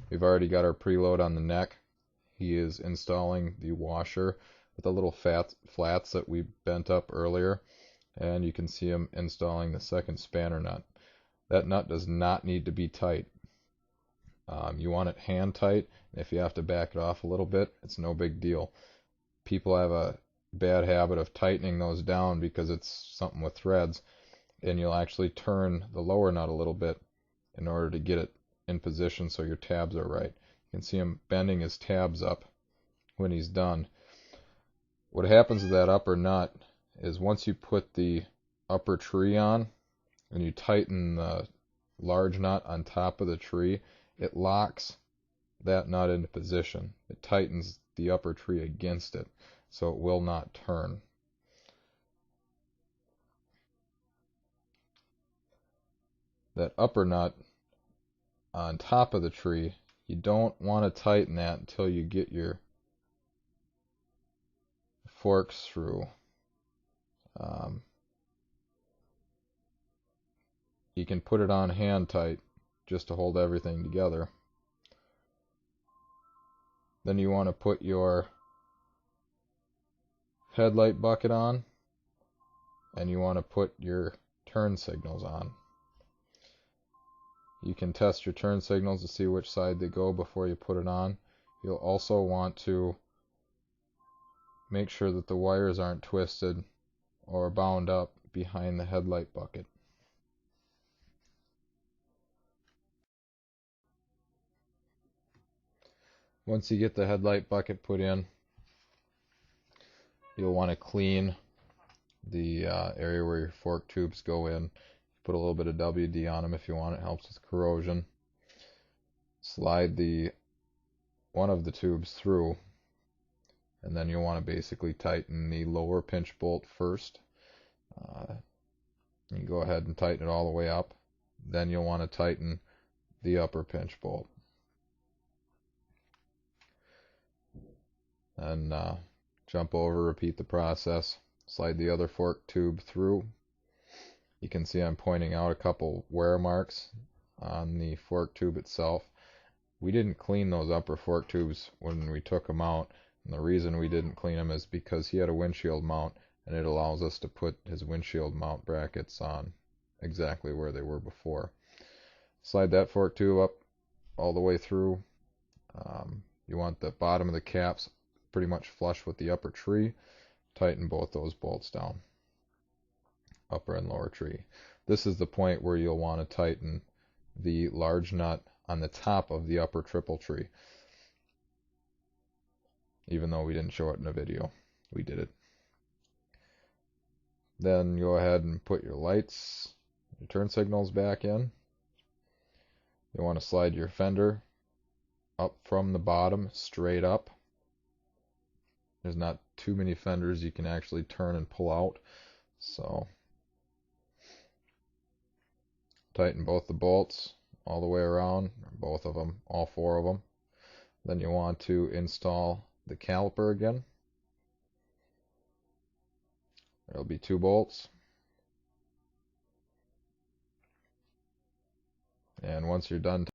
We've already got our preload on the neck. He is installing the washer with the little flats that we bent up earlier, and you can see him installing the second spanner nut. That nut does not need to be tight. You want it hand tight, and if you have to back it off a little bit, it's no big deal. People have a bad habit of tightening those down because it's something with threads, and you'll actually turn the lower nut a little bit in order to get it in position so your tabs are right. You can see him bending his tabs up when he's done. What happens to that upper nut is once you put the upper tree on and you tighten the large nut on top of the tree, it locks that nut into position. It tightens the upper tree against it, so it will not turn. That upper nut on top of the tree, you don't want to tighten that until you get your forks through. You can put it on hand tight just to hold everything together. Then you want to put your headlight bucket on, and you want to put your turn signals on. You can test your turn signals to see which side they go before you put it on. You'll also want to make sure that the wires aren't twisted or bound up behind the headlight bucket. Once you get the headlight bucket put in, you'll want to clean the area where your fork tubes go in. Put a little bit of WD on them if you want. It helps with corrosion. Slide one of the tubes through, and then you'll want to basically tighten the lower pinch bolt first. You go ahead and tighten it all the way up. Then you'll want to tighten the upper pinch bolt. And jump over, repeat the process. Slide the other fork tube through. You can see I'm pointing out a couple wear marks on the fork tube itself. We didn't clean those upper fork tubes when we took them out, and the reason we didn't clean them is because he had a windshield mount, and it allows us to put his windshield mount brackets on exactly where they were before. Slide that fork tube up all the way through. You want the bottom of the caps pretty much flush with the upper tree. Tighten both those bolts down, upper and lower tree. This is the point where you'll want to tighten the large nut on the top of the upper triple tree. Even though we didn't show it in a video, we did it. Then go ahead and put your lights, your turn signals back in. You want to slide your fender up from the bottom, straight up. There's not too many fenders you can actually turn and pull out, so tighten both the bolts all the way around, both of them, all four of them. Then you want to install the caliper again. There'll be 2 bolts. And once you're done